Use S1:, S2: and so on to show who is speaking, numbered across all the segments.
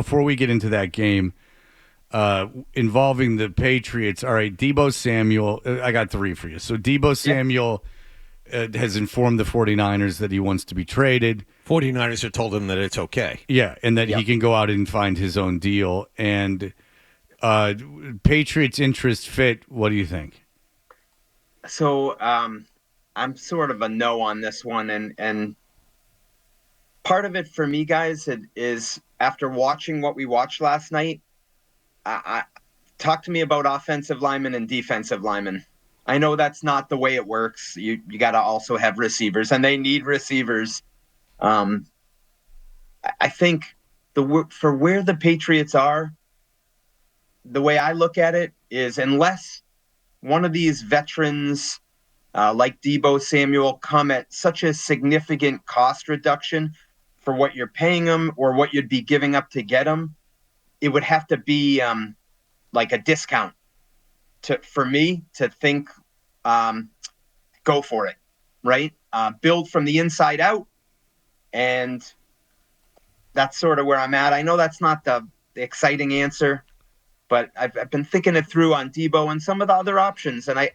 S1: before we get into that game involving the Patriots, all right, Deebo Samuel, I got three for you. So Deebo Samuel has informed the 49ers that he wants to be traded.
S2: 49ers have told him that it's okay.
S1: Yeah, and that he can go out and find his own deal. And Patriots interest fit, what do you think?
S3: So I'm sort of a no on this one. And part of it for me, guys, is after watching what we watched last night, talk to me about offensive linemen and defensive linemen. I know that's not the way it works. You got to also have receivers, and they need receivers. I think for where the Patriots are, the way I look at it is unless one of these veterans like Deebo Samuel come at such a significant cost reduction for what you're paying them or what you'd be giving up to get them, it would have to be like a discount for me to think go for it, right? Build from the inside out, and that's sort of where I'm at. I know that's not the exciting answer, but I've been thinking it through on Deebo and some of the other options, and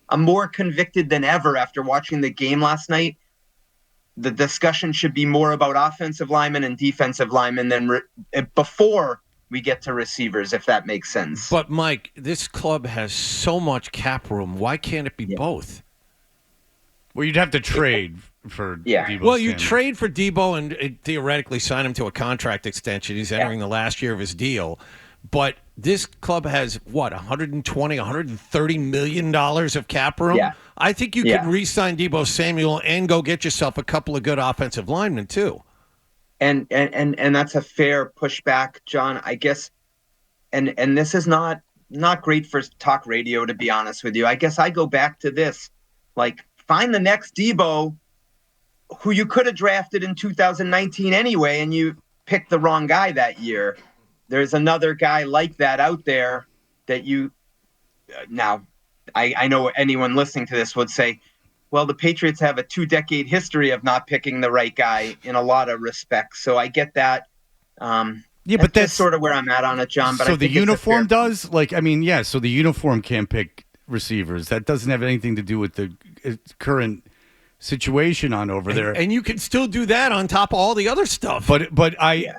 S3: I'm more convicted than ever after watching the game last night. The discussion should be more about offensive linemen and defensive linemen than before we get to receivers, if that makes sense.
S2: But, Mike, this club has so much cap room. Why can't it be both?
S1: Well, you'd have to trade for Deebo.
S2: Well, you trade for Deebo and theoretically sign him to a contract extension. He's entering the last year of his deal. But this club has, what, $120, $130 million of cap room?
S3: Yeah.
S2: I think you could re-sign Deebo Samuel and go get yourself a couple of good offensive linemen, too.
S3: And that's a fair pushback, John, I guess. And this is not great for talk radio, to be honest with you. I guess I go back to this. Like, find the next Deebo who you could have drafted in 2019 anyway, and you picked the wrong guy that year. There's another guy like that out there that you now I know anyone listening to this would say, well, the Patriots have a 2-decade history of not picking the right guy in a lot of respects. So I get that.
S1: But that's
S3: sort of where I'm at on it, John. But
S1: so
S3: I think
S1: the uniform does? So the uniform can't pick receivers. That doesn't have anything to do with the current situation on over there.
S2: And you can still do that on top of all the other stuff.
S1: But I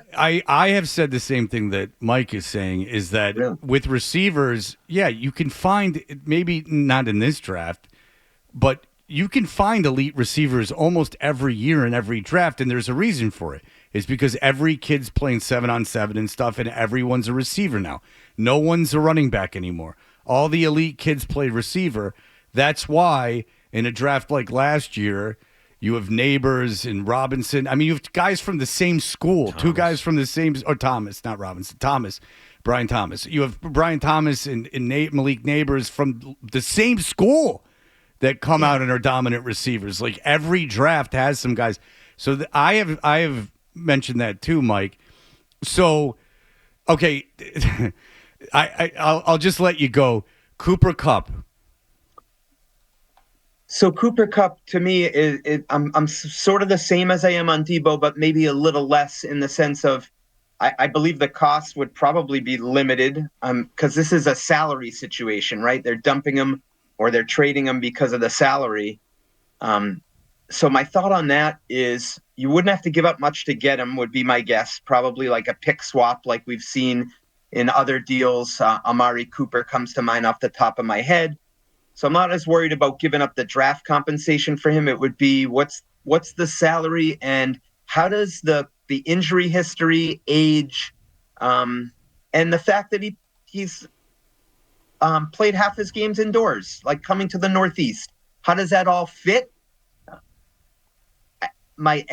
S1: have said the same thing that Mike is saying, is that with receivers, you can find, maybe not in this draft, but you can find elite receivers almost every year in every draft, and there's a reason for it. It's because every kid's playing 7-on-7 and stuff, and everyone's a receiver now. No one's a running back anymore. All the elite kids play receiver. That's why in a draft like last year, you have Neighbors and Robinson. I mean, you have guys from the same school, two guys from the same, or Thomas, not Robinson, Brian Thomas. You have Brian Thomas and Malik Neighbors from the same school that come out and are dominant receivers. Like every draft has some guys. So I have mentioned that too, Mike. So, okay, I'll just let you go. Cooper Kupp.
S3: So Cooper Kupp, to me, I'm sort of the same as I am on Deebo, but maybe a little less in the sense of I believe the cost would probably be limited because this is a salary situation, right? They're dumping him or they're trading him because of the salary. So my thought on that is you wouldn't have to give up much to get him, would be my guess. Probably like a pick swap like we've seen in other deals. Amari Cooper comes to mind off the top of my head. So I'm not as worried about giving up the draft compensation for him. It would be what's the salary and how does the injury history, age, and the fact that he's played half his games indoors, like coming to the Northeast. How does that all fit? My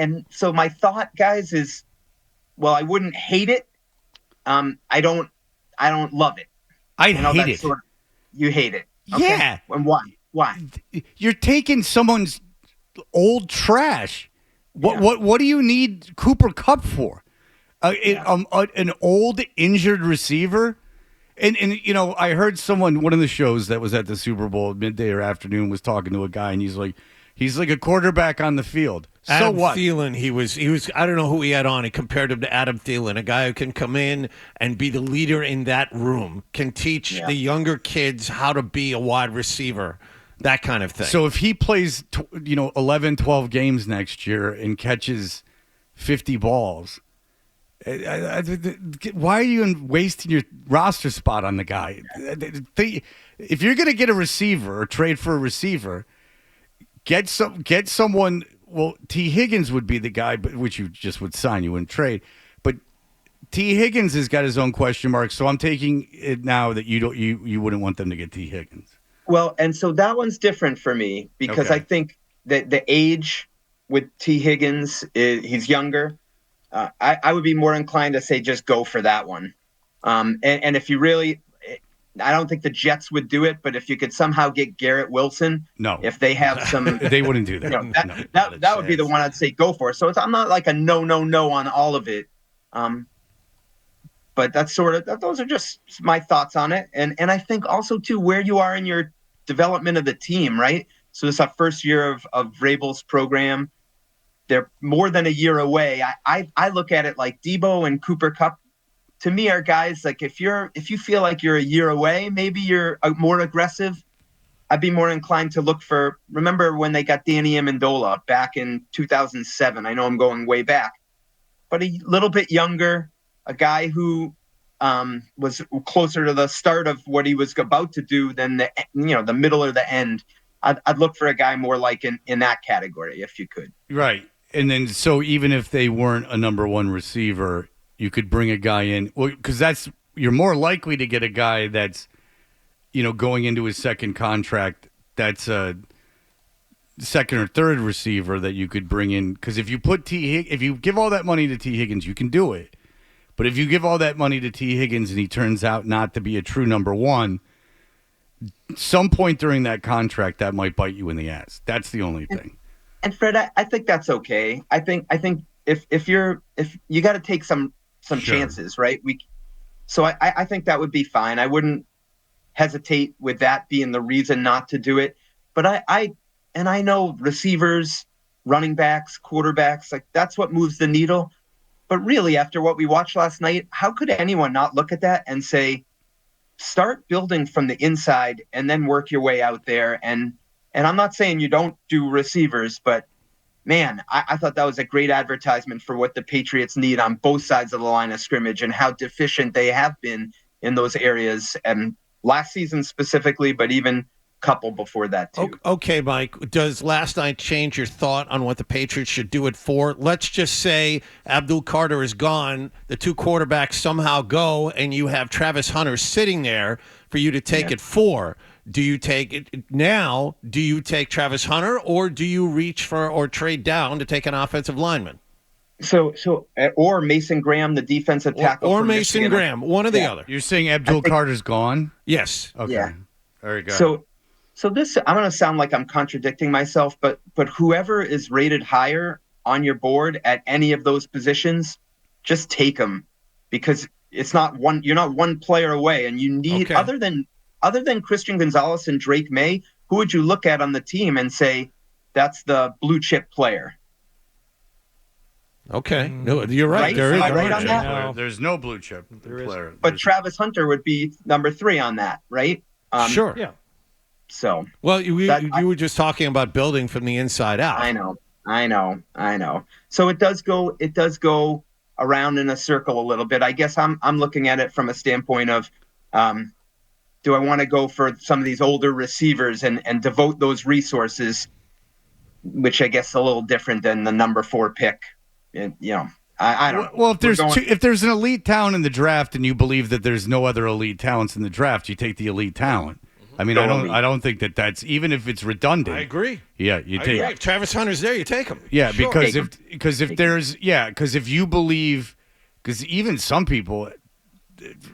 S3: thought, guys, is, well, I wouldn't hate it. I don't love it.
S1: I hate it.
S3: You hate it. Okay?
S1: Yeah.
S3: And why? Why?
S1: You're taking someone's old trash. What do you need Cooper Kupp for? An old injured receiver? And I heard one of the shows that was at the Super Bowl midday or afternoon was talking to a guy, and he's like a quarterback on the field.
S2: Adam
S1: what?
S2: Thielen, he was. I don't know who he had on. He compared him to Adam Thielen, a guy who can come in and be the leader in that room, can teach the younger kids how to be a wide receiver, that kind of thing.
S1: So if he plays, 11, 12 games next year and catches 50 balls, why are you wasting your roster spot on the guy? If you're going to get a receiver or trade for a receiver, get someone. Well, T. Higgins would be the guy, but which you just would sign, you wouldn't trade. But T. Higgins has got his own question marks, so I'm taking it now that you wouldn't want them to get T. Higgins.
S3: Well, and so that one's different for me because I think that the age with T. Higgins, he's younger. I would be more inclined to say just go for that one. And if you really, I don't think the Jets would do it, but if you could somehow get Garrett Wilson, if they have some,
S1: they wouldn't do that.
S3: That would be the one I'd say go for. So I'm not like a no on all of it. But that's those are just my thoughts on it. And I think also too, where you are in your development of the team, right? So this is our first year of Vrabel's program. They're more than a year away. I look at it like Debo and Cooper Kupp, to me, are guys like if you feel like you're a year away, maybe you're more aggressive. I'd be more inclined to look for. Remember when they got Danny Amendola back in 2007? I know I'm going way back, but a little bit younger, a guy who was closer to the start of what he was about to do than the middle or the end. I'd look for a guy more like in that category if you could.
S1: Right. And then, so even if they weren't a number one receiver, you could bring a guy in. Well, because you're more likely to get a guy that's, going into his second contract, that's a second or third receiver that you could bring in. Because if you if you give all that money to T. Higgins, you can do it. But if you give all that money to T. Higgins and he turns out not to be a true number one, some point during that contract, that might bite you in the ass. That's the only thing.
S3: And Fred, I think that's okay. I think if you got to take some chances, right? So I think that would be fine. I wouldn't hesitate with that being the reason not to do it. But I know receivers, running backs, quarterbacks, like that's what moves the needle. But really, after what we watched last night, how could anyone not look at that and say, start building from the inside and then work your way out there? And I'm not saying you don't do receivers, but man, I thought that was a great advertisement for what the Patriots need on both sides of the line of scrimmage and how deficient they have been in those areas. And last season specifically, but even couple before that too.
S2: Okay, Mike, does last night change your thought on what the Patriots should do it for? Let's just say Abdul Carter is gone, the two quarterbacks somehow go, and you have Travis Hunter sitting there for you to take it for. Do you take it now? Do you take Travis Hunter, or do you reach for or trade down to take an offensive lineman?
S3: So or Mason Graham, the defensive tackle,
S2: or Mason Michigan. Graham, one or the other.
S1: You're saying Abdul Carter's gone?
S2: Yes.
S1: Okay.
S3: Yeah.
S1: Very good.
S3: So this, I'm going to sound like I'm contradicting myself, but whoever is rated higher on your board at any of those positions, just take them, because it's not one. You're not one player away, and you need other than Christian Gonzalez and Drake May. Who would you look at on the team and say that's the blue chip player?
S2: Okay, no, you're right.
S3: Right?
S2: There is
S3: right on that?
S1: No. There's no blue chip player.
S3: But Travis Hunter would be number 3 on that, right?
S2: Sure.
S4: Yeah.
S3: So
S2: you were just talking about building from the inside out.
S3: I know. So it does go around in a circle a little bit. I guess I'm looking at it from a standpoint of, do I want to go for some of these older receivers and devote those resources, which I guess is a little different than the number 4 pick. And, I don't know.
S1: Well, if there's an elite talent in the draft and you believe that there's no other elite talents in the draft, you take the elite talent. I mean, I don't think that's, even if it's redundant.
S2: I agree.
S1: Yeah, you take.
S2: If Travis Hunter's there, you take him.
S1: Yeah, sure. because if you believe, because even some people,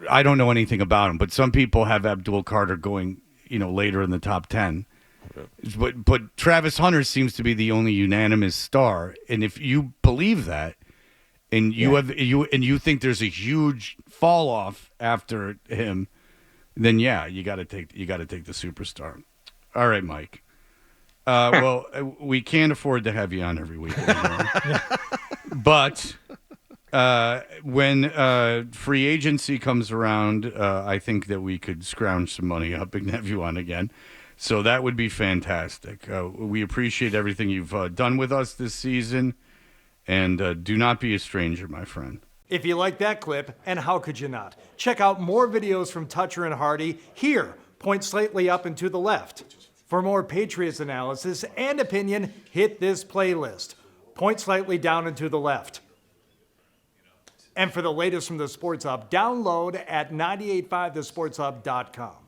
S1: I don't know anything about them, but some people have Abdul Carter going, later in the top 10. Okay. But Travis Hunter seems to be the only unanimous star, and if you believe that, and you think there's a huge fall off after him, then you got to take the superstar. All right, Mike. We can't afford to have you on every week anymore. But when free agency comes around, I think that we could scrounge some money up and have you on again. So that would be fantastic. We appreciate everything you've done with us this season. And do not be a stranger, my friend.
S4: If you like that clip, and how could you not? Check out more videos from Toucher and Hardy here. Point slightly up and to the left. For more Patriots analysis and opinion, hit this playlist. Point slightly down and to the left. And for the latest from the Sports Hub, download at 985thesportshub.com.